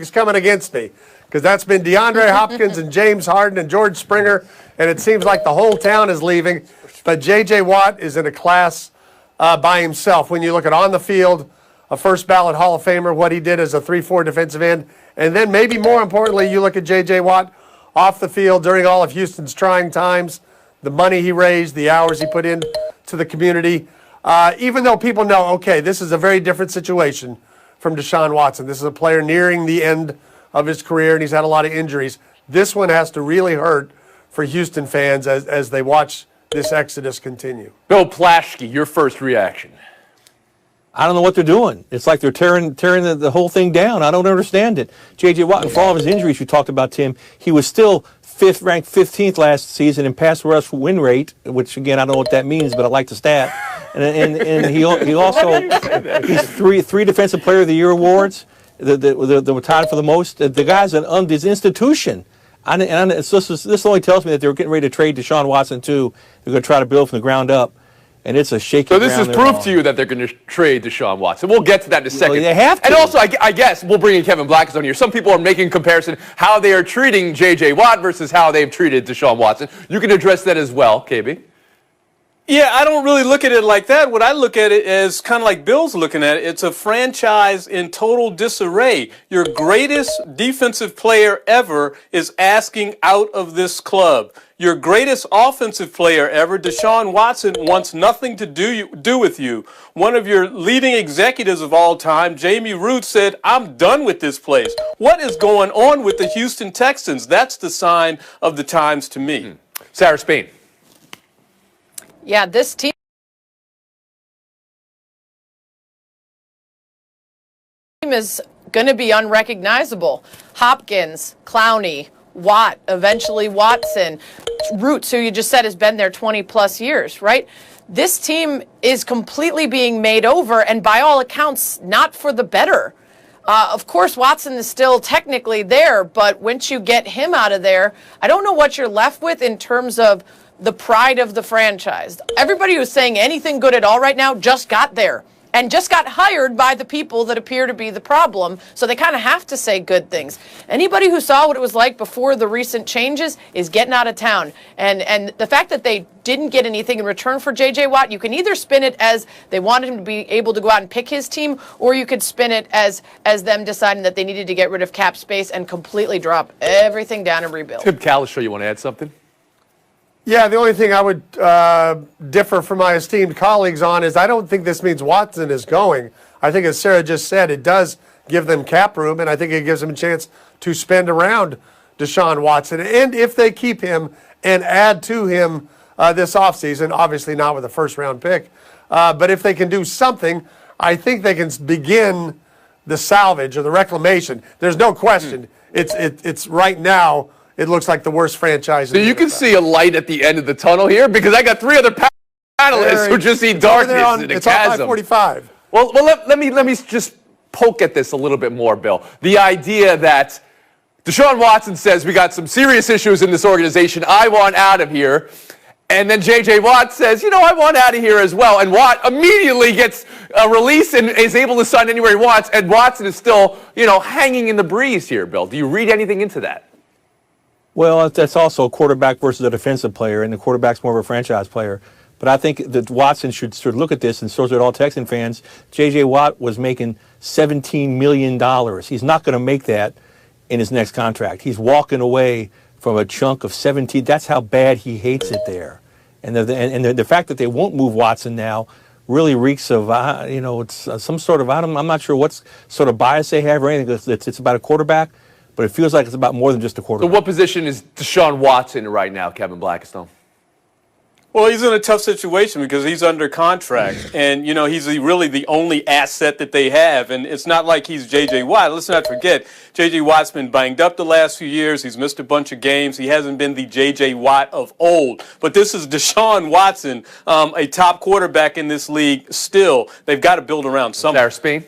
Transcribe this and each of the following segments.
is coming against me because that's been DeAndre Hopkins and James Harden and George Springer, and it seems like the whole town is leaving. But J.J. Watt is in a class by himself. When you look at on the field, a first ballot Hall of Famer, what he did as a 3-4 defensive end, and then maybe more importantly, you look at J.J. Watt off the field during all of Houston's trying times, the money he raised, the hours he put in to the community. Even though people know, okay, this is a very different situation from Deshaun Watson. This is a player nearing the end of his career, and he's had a lot of injuries. This one has to really hurt for Houston fans as they watch this exodus continue. Bill Plaschke, your first reaction. I don't know what they're doing. It's like they're tearing the whole thing down. I don't understand it. J.J. Watt, for all of his injuries you talked about, Tim, he was still ranked 15th last season in pass rush win rate, which, again, I don't know what that means, but I like the stat. And he also, he's three Defensive Player of the Year awards that were tied for the most. The guy's his institution. This only tells me that they're getting ready to trade Deshaun Watson, too. They're going to try to build from the ground up. And it's a shaky So this is proof to you that they're going to trade Deshaun Watson. We'll get to that in a second. Well, they have to. And also, I guess, we'll bring in Kevin Blackstone here. Some people are making comparison how they are treating J.J. Watt versus how they've treated Deshaun Watson. You can address that as well, KB. Yeah, I don't really look at it like that. What I look at it as kind of like Bill's looking at it. It's a franchise in total disarray. Your greatest defensive player ever is asking out of this club. Your greatest offensive player ever, Deshaun Watson, wants nothing to do with you. One of your leading executives of all time, Jamie Root, said, "I'm done with this place." What is going on with the Houston Texans? That's the sign of the times to me. Sarah Spain. Yeah, this team is going to be unrecognizable. Hopkins, Clowney, Watt, eventually Watson, Roots, who you just said has been there 20-plus years, right? This team is completely being made over, and by all accounts, not for the better. Of course, Watson is still technically there, but once you get him out of there, I don't know what you're left with in terms of the pride of the franchise. Everybody who's saying anything good at all right now just got there and just got hired by the people that appear to be the problem, so they kind of have to say good things. Anybody who saw what it was like before the recent changes is getting out of town. And the fact that they didn't get anything in return for J.J. Watt, you can either spin it as they wanted him to be able to go out and pick his team, or you could spin it as them deciding that they needed to get rid of cap space and completely drop everything down and rebuild. Tim Calishow, you want to add something? Yeah, the only thing I would differ from my esteemed colleagues on is I don't think this means Watson is going. I think, as Sarah just said, it does give them cap room, and I think it gives them a chance to spend around Deshaun Watson. And if they keep him and add to him this offseason, obviously not with a first-round pick, but if they can do something, I think they can begin the salvage or the reclamation. There's no question. It's right now. It looks like the worst franchise in the you NFL. can see a light at the end of the tunnel here, because I got three other panelists who just see darkness in a it's on chasm. 545. Well, let me just poke at this a little bit more, Bill. The idea that Deshaun Watson says we got some serious issues in this organization. I want out of here. And then J.J. Watt says, I want out of here as well. And Watt immediately gets a release and is able to sign anywhere he wants. And Watson is still, hanging in the breeze here, Bill. Do you read anything into that? Well, that's also a quarterback versus a defensive player, and the quarterback's more of a franchise player. But I think that Watson should look at this, and so should all Texan fans. J.J. Watt was making $17 million. He's not going to make that in his next contract. He's walking away from a chunk of 17. That's how bad he hates it there. And the fact that they won't move Watson now really reeks of, it's some sort of, I'm not sure what sort of bias they have or anything. It's about a quarterback. But it feels like it's about more than just a quarterback. So what position is Deshaun Watson right now, Kevin Blackstone? Well, he's in a tough situation because he's under contract. And, he's really the only asset that they have. And it's not like he's J.J. Watt. Let's not forget, J.J. Watt's been banged up the last few years. He's missed a bunch of games. He hasn't been the J.J. Watt of old. But this is Deshaun Watson, a top quarterback in this league still. They've got to build around something. Sarah Spain?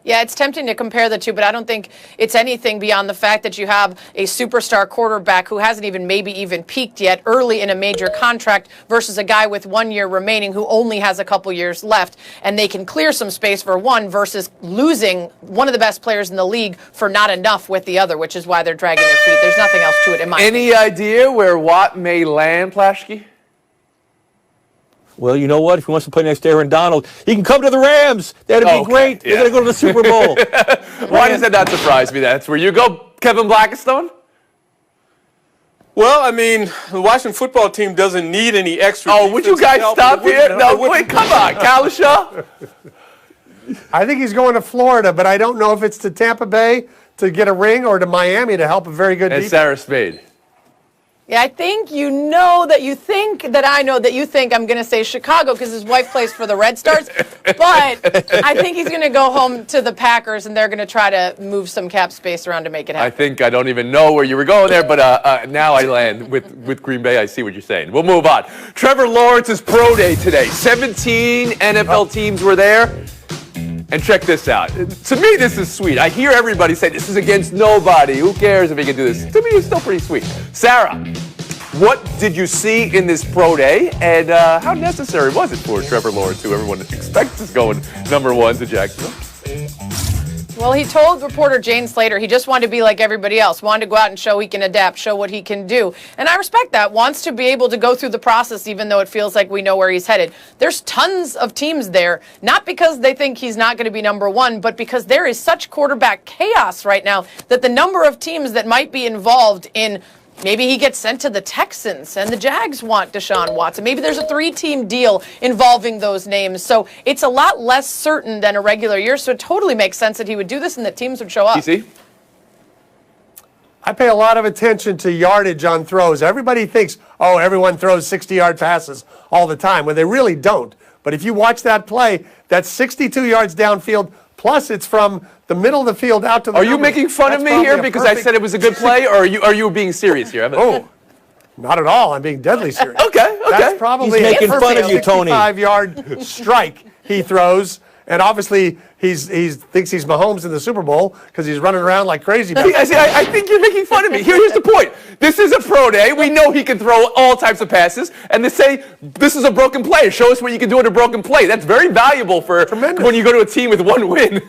Yeah, it's tempting to compare the two, but I don't think it's anything beyond the fact that you have a superstar quarterback who hasn't maybe even peaked yet early in a major contract versus a guy with 1 year remaining who only has a couple years left, and they can clear some space for one versus losing one of the best players in the league for not enough with the other, which is why they're dragging their feet. There's nothing else to it in my opinion. Any idea where Watt may land, Plaschke? Well, you know what? If he wants to play next to Aaron Donald, he can come to the Rams. That'd be great. Yeah. They're going to go to the Super Bowl. Why does that not surprise me? That's where you go, Kevin Blackistone? Well, I mean, the Washington football team doesn't need any extra. Oh, would you guys help. stop here? No, wait, come on, Kalisha. I think he's going to Florida, but I don't know if it's to Tampa Bay to get a ring or to Miami to help a very good And defense. Sarah Spade. Yeah, I think you know that you think that I know that you think I'm going to say Chicago because his wife plays for the Red Stars. But I think he's going to go home to the Packers, and they're going to try to move some cap space around to make it I happen. think I don't even know where you were going there, but now I land with Green Bay. I see what you're saying. We'll move on. Trevor Lawrence's pro day today. 17 NFL teams were there. And check this out. To me, this is sweet. I hear everybody say this is against nobody. Who cares if he can do this? To me, it's still pretty sweet. Sarah, what did you see in this pro day, and how necessary was it for Trevor Lawrence, who everyone expects is going number one to Jacksonville? Well, he told reporter Jane Slater he just wanted to be like everybody else, wanted to go out and show he can adapt, show what he can do. And I respect that, wants to be able to go through the process even though it feels like we know where he's headed. There's tons of teams there, not because they think he's not going to be number one, but because there is such quarterback chaos right now that the number of teams that might be involved in maybe he gets sent to the Texans and the Jags want Deshaun Watson. Maybe there's a 3-team deal involving those names. So it's a lot less certain than a regular year. So it totally makes sense that he would do this and that teams would show up. TC? I pay a lot of attention to yardage on throws. Everybody thinks, oh, everyone throws 60-yard passes all the time, when they really don't. But if you watch that play, that's 62 yards downfield, plus it's from the middle of the field out to the Are you numbers. making fun That's of me probably here a because I perfect- said it was a good play, or are you being serious here? Oh, not at all. I'm being deadly serious. Okay. That's probably He's making fun of you, Tony. 65-yard strike he throws, and obviously he thinks he's Mahomes in the Super Bowl because he's running around like crazy. I think you're making fun of me. Here's the point. This is a pro day. We know he can throw all types of passes, and they say this is a broken play. Show us what you can do in a broken play. That's very valuable for Tremendous. when you go to a team with one win.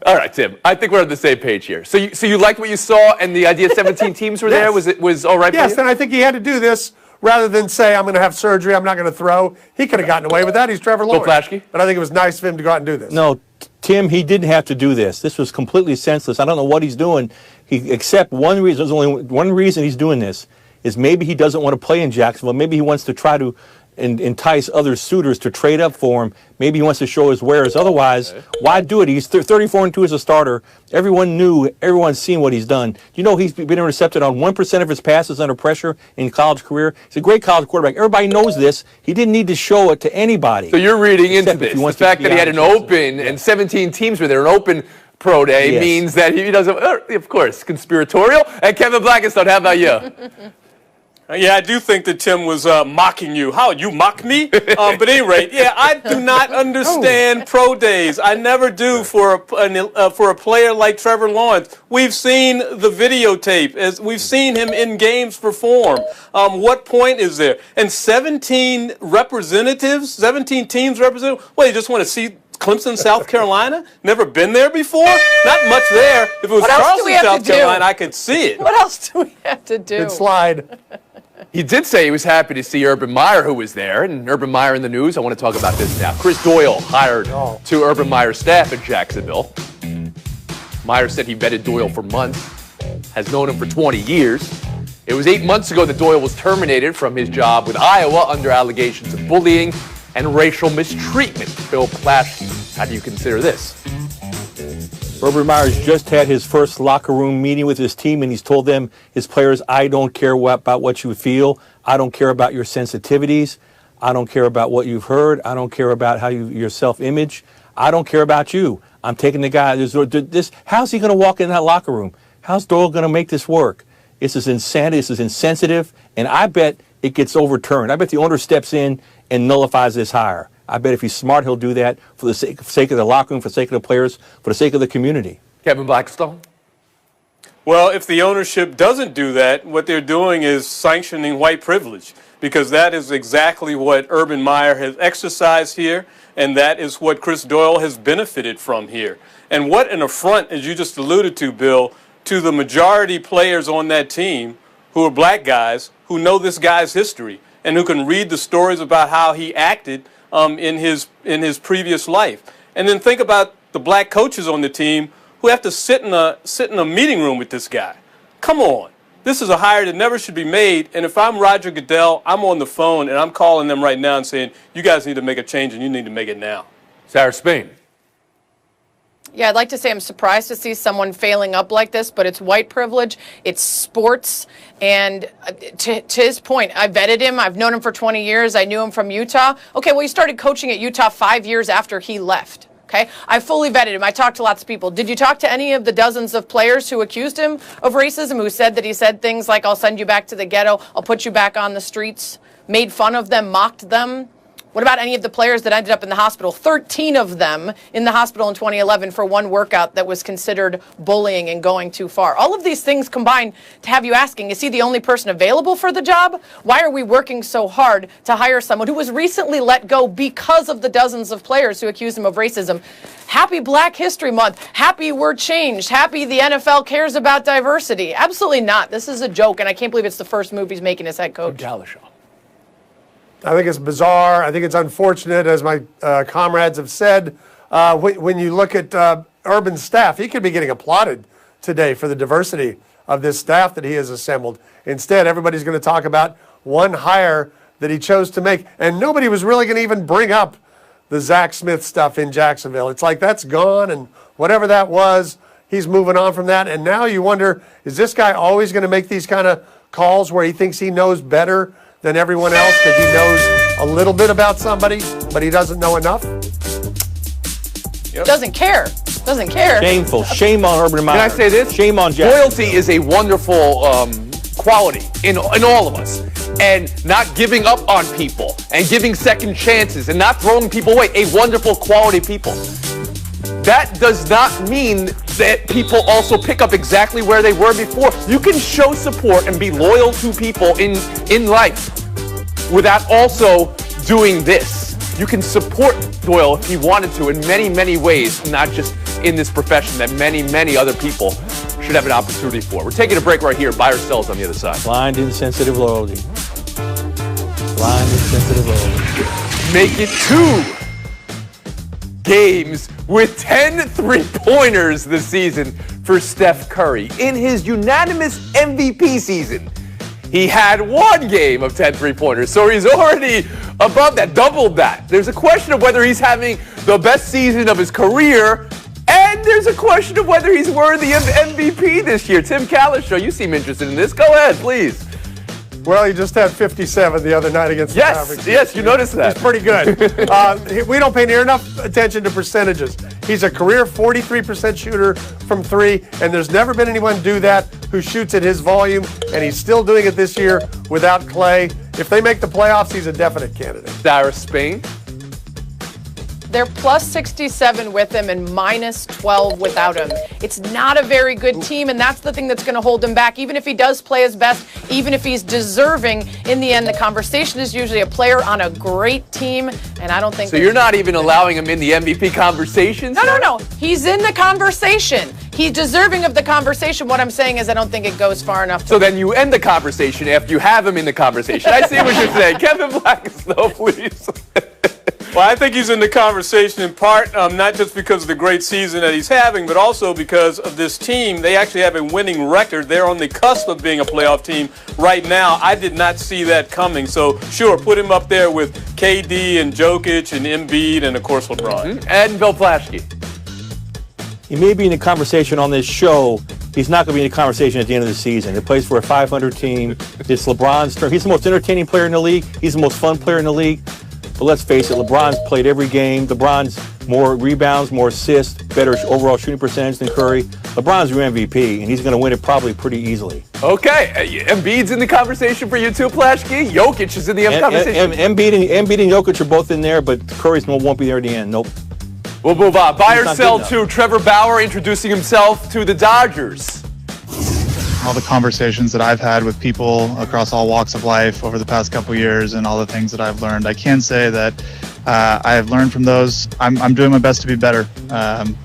All right, Tim. I think we're on the same page here. So you liked what you saw, and the idea 17 teams were there was all right. Yes, for you? and I think he had to do this rather than say, I'm going to have surgery, I'm not going to throw. He could have gotten away with that. He's Trevor Lawrence. Plaschke? But I think it was nice of him to go out and do this. No, Tim, he didn't have to do this. This was completely senseless. I don't know what he's doing. Except one reason. There's only one reason he's doing this is maybe he doesn't want to play in Jacksonville. Maybe he wants to try to entice other suitors to trade up for him. Maybe he wants to show his wares. Otherwise, why do it? He's 34-2 as a starter. Everyone's seen what he's done. You know, he's been intercepted on 1% of his passes under pressure in college career. He's a great college quarterback. Everybody knows this. He didn't need to show it to anybody. So you're reading into Except if this. he The wants to fact be that he had out an of Jacksonville. open and 17 teams were there, an open pro day Yes. means that he doesn't. Of course, conspiratorial. And Kevin Blackistone, how about you? Yeah, I do think that Tim was mocking you. How, you mock me? But at any rate, yeah, I do not understand pro days. I never do for a player like Trevor Lawrence. We've seen the videotape. We've seen him in games perform. What point is there? And 17 representatives, 17 teams represented? Well, you just want to see Clemson, South Carolina? Never been there before? Not much there. If it was What else do we Charleston, have South to do? Carolina, I could see it. What else do we have to do? Good slide. He did say he was happy to see Urban Meyer, who was there. And Urban Meyer in the news, I want to talk about this now. Chris Doyle hired to Urban Meyer's staff at Jacksonville. Meyer said he vetted Doyle for months, has known him for 20 years. It was 8 months ago that Doyle was terminated from his job with Iowa under allegations of bullying and racial mistreatment. Bill Plaschke, how do you consider this? Urban Meyer's just had his first locker room meeting with his team, and he's told them, his players, I don't care about what you feel. I don't care about your sensitivities. I don't care about what you've heard. I don't care about how your self-image. I don't care about you. I'm taking the guy. How's he going to walk in that locker room? How's Doyle going to make this work? This is insanity. This is insensitive, and I bet it gets overturned. I bet the owner steps in and nullifies this hire. I bet if he's smart, he'll do that for the sake of the locker room, for the sake of the players, for the sake of the community. Kevin Blackstone? Well, if the ownership doesn't do that, what they're doing is sanctioning white privilege, because that is exactly what Urban Meyer has exercised here, and that is what Chris Doyle has benefited from here. And what an affront, as you just alluded to, Bill, to the majority players on that team who are black guys who know this guy's history and who can read the stories about how he acted in his previous life. And then think about the black coaches on the team who have to sit in a meeting room with this guy. Come on. This is a hire that never should be made. And if I'm Roger Goodell, I'm on the phone and I'm calling them right now and saying, you guys need to make a change and you need to make it now. Sarah Spain? Yeah, I'd like to say I'm surprised to see someone failing up like this, but it's white privilege, it's sports, and to his point, I vetted him. I've known him for 20 years. I knew him from Utah. Okay, well, he started coaching at Utah 5 years after he left. Okay, I fully vetted him. I talked to lots of people. Did you talk to any of the dozens of players who accused him of racism, who said that he said things like, I'll send you back to the ghetto, I'll put you back on the streets, made fun of them, mocked them? What about any of the players that ended up in the hospital? 13 of them in the hospital in 2011 for one workout that was considered bullying and going too far. All of these things combine to have you asking, is he the only person available for the job? Why are we working so hard to hire someone who was recently let go because of the dozens of players who accused him of racism? Happy Black History Month. Happy we're changed. Happy the NFL cares about diversity. Absolutely not. This is a joke, and I can't believe it's the first move he's making as head coach. I think it's bizarre. I think it's unfortunate, as my comrades have said. When you look at Urban's staff, he could be getting applauded today for the diversity of this staff that he has assembled. Instead, everybody's going to talk about one hire that he chose to make, and nobody was really going to even bring up the Zach Smith stuff in Jacksonville. It's like that's gone, and whatever that was, he's moving on from that. And now you wonder, is this guy always going to make these kind of calls where he thinks he knows better than everyone else because he knows a little bit about somebody, but he doesn't know enough? Yep. Doesn't care. Shameful. Shame on Urban Meyer. Can I say this? Shame on Jack. Loyalty is a wonderful quality in all of us. And not giving up on people and giving second chances and not throwing people away. A wonderful quality people. That does not mean that people also pick up exactly where they were before. You can show support and be loyal to people in life without also doing this. You can support Doyle if he wanted to in many, many ways, not just in this profession that many, many other people should have an opportunity for. We're taking a break right here. Buy or sells on the other side. Blind, insensitive loyalty. Blind, insensitive loyalty. Make it 2 games with 10 three-pointers this season for Steph Curry. In his unanimous MVP season, he had 1 game of 10 three-pointers, so he's already above that, doubled that. There's a question of whether he's having the best season of his career, and there's a question of whether he's worthy of MVP this year. Tim Calishow, you seem interested in this. Go ahead, please. Well, he just had 57 the other night against the Mavericks. Yes, you noticed that. He's pretty good. We don't pay near enough attention to percentages. He's a career 43% shooter from 3, and there's never been anyone do that who shoots at his volume, and he's still doing it this year without Clay. If they make the playoffs, he's a definite candidate. Sarah Spain. They're plus 67 with him and minus 12 without him. It's not a very good team, and that's the thing that's going to hold him back. Even if he does play his best, even if he's deserving, in the end, the conversation is usually a player on a great team, and I don't think... So you're not even allowing him in the MVP conversation? No. He's in the conversation. He's deserving of the conversation. What I'm saying is I don't think it goes far enough. So then you end the conversation after you have him in the conversation. I see what you're saying. Kevin Blackstone, please. Well, I think he's in the conversation in part, not just because of the great season that he's having, but also because of this team. They actually have a winning record. They're on the cusp of being a playoff team right now. I did not see that coming. So, sure, put him up there with KD and Jokic and Embiid and, of course, LeBron. Mm-hmm. And Bill Plaschke. He may be in the conversation on this show. He's not going to be in the conversation at the end of the season. He plays for a 500 team. It's LeBron's turn. He's the most entertaining player in the league. He's the most fun player in the league. But let's face it, LeBron's played every game. LeBron's more rebounds, more assists, better overall shooting percentage than Curry. LeBron's your MVP, and he's going to win it probably pretty easily. Okay, Embiid's in the conversation for you too, Plashke. Jokic is in the conversation. Embiid and Jokic are both in there, but Curry's won't be there at the end. Nope. We'll move on. Buy or not sell good to Trevor Bauer introducing himself to the Dodgers. All the conversations that I've had with people across all walks of life over the past couple years and all the things that I've learned, I can say that I have learned from those. I'm doing my best to be better,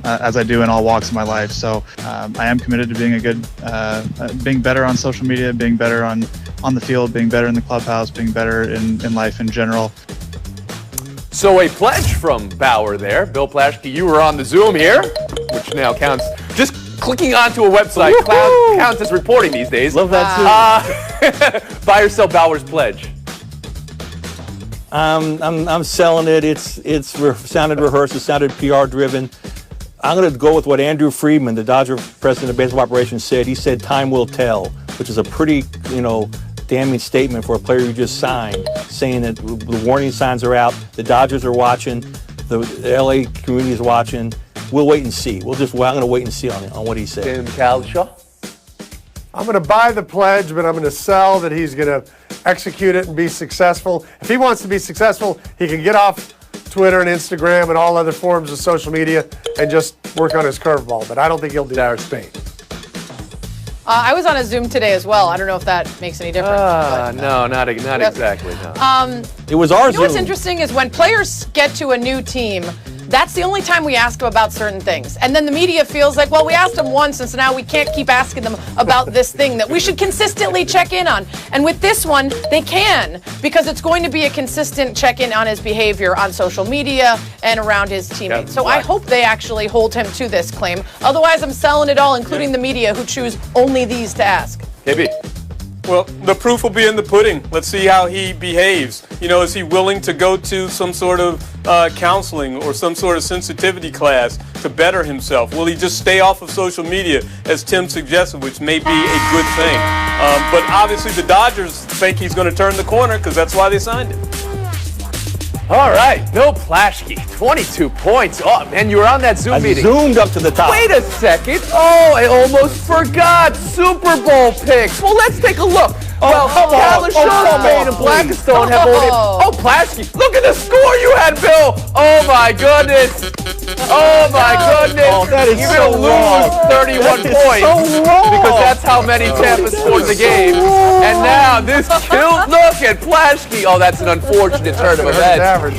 as I do in all walks of my life. So I am committed to being being better on social media, being better on the field, being better in the clubhouse, being better in life in general. So a pledge from Bauer there. Bill Plashke, you were on the Zoom here, which now counts. Just clicking onto a website counts as reporting these days. Love that too. Buy or sell Bauer's pledge. I'm selling it. It's sounded rehearsed. It sounded PR driven. I'm going to go with what Andrew Friedman, the Dodger president of baseball operations, said. He said, "Time will tell," which is a pretty, damning statement for a player who just signed, saying that the warning signs are out. The Dodgers are watching. The LA community is watching. We'll wait and see. I'm going to wait and see on what he said. Tim Calishaw. I'm going to buy the pledge, but I'm going to sell that he's going to execute it and be successful. If he wants to be successful, he can get off Twitter and Instagram and all other forms of social media and just work on his curveball. But I don't think he'll do that. Spain. I was on a Zoom today as well. I don't know if that makes any difference. No, not exactly. No. It was our You know what's Zoom. interesting is when players get to a new team, that's the only time we ask them about certain things. And then the media feels like, well, we asked them once, and so now we can't keep asking them about this thing that we should consistently check in on. And with this one, they can, because it's going to be a consistent check-in on his behavior on social media and around his teammates. So I hope they actually hold him to this claim. Otherwise, I'm selling it all, including the media, who choose only these to ask. KB. Well, the proof will be in the pudding. Let's see how he behaves. Is he willing to go to some sort of counseling or some sort of sensitivity class to better himself? Will he just stay off of social media, as Tim suggested, which may be a good thing? But obviously the Dodgers think he's going to turn the corner because that's why they signed him. All right, Bill Plashke, 22 points. Oh, man, you were on that Zoom meeting. Zoomed up to the top. Wait a second. Oh, I almost forgot. Super Bowl picks. Well, let's take a look. Calishaw, Spain, and Blackstone have voted. Oh, Plashke, look at the score you had, Bill. Oh, my goodness. Oh, my goodness. Oh, that is You're so going to wrong. lose 31 points. So wrong. Because that's how many Tampa scored the game. And now this killed. Look at Plashke. Oh, that's an unfortunate turn of events.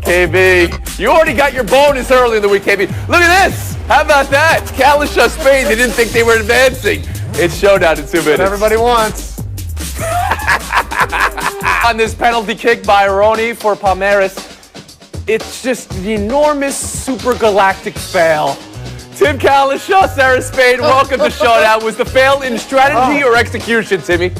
KB, you already got your bonus early in the week, KB. Look at this. How about that? Calishaw, Spain, they didn't think they were advancing. It's showdown in 2 minutes. What everybody wants. On this penalty kick by Ronnie for Palmeiras, it's just an enormous super galactic fail. Tim Calishaw, Sarah Spain, welcome to Showdown. Was the fail in strategy or execution, Timmy?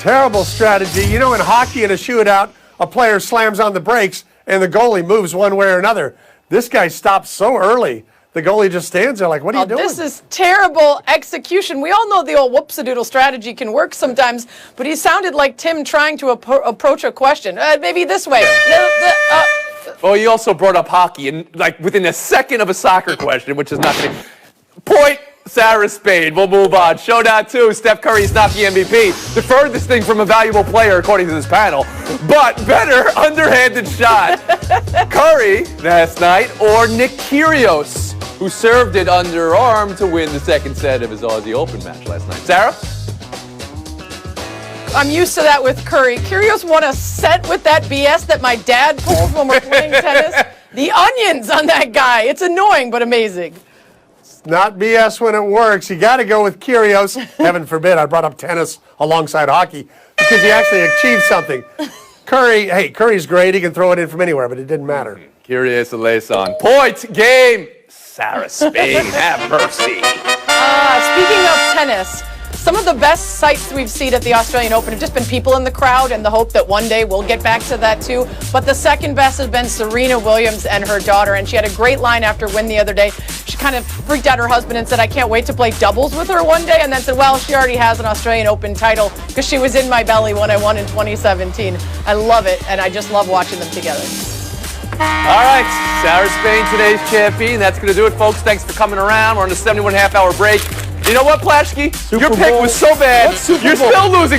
Terrible strategy. In hockey in a shootout, a player slams on the brakes and the goalie moves one way or another. This guy stops so early. The goalie just stands there like, what are you doing? This is terrible execution. We all know the old whoops-a-doodle strategy can work sometimes, but he sounded like Tim trying to approach a question. Maybe this way. Oh, he also brought up hockey, and within a second of a soccer question, which is not going to... Point, Sarah Spain. We'll move on. Showdown 2, Steph Curry is not the MVP. The furthest thing from a valuable player, according to this panel, but better underhanded shot. Curry last night or Nick Kyrgios, who served it underarm to win the second set of his Aussie Open match last night. Sarah? I'm used to that with Curry. Kyrgios won a set with that BS that my dad pulled when we're playing tennis. The onions on that guy. It's annoying, but amazing. Not BS when it works. You got to go with Kyrgios. Heaven forbid I brought up tennis alongside hockey because he actually achieved something. Curry's great. He can throw it in from anywhere, but it didn't matter. Curious to lace on. Point game. Sarah Spain, have mercy. Speaking of tennis, some of the best sights we've seen at the Australian Open have just been people in the crowd and the hope that one day we'll get back to that too. But the second best has been Serena Williams and her daughter, and she had a great line after win the other day. She kind of freaked out her husband and said, I can't wait to play doubles with her one day, and then said, well, she already has an Australian Open title because she was in my belly when I won in 2017. I love it, and I just love watching them together. All right, Sarah Spain, today's champion. That's going to do it, folks. Thanks for coming around. We're on a 71.5-hour break. You know what, Plashke? Your pick was so bad, you're still losing.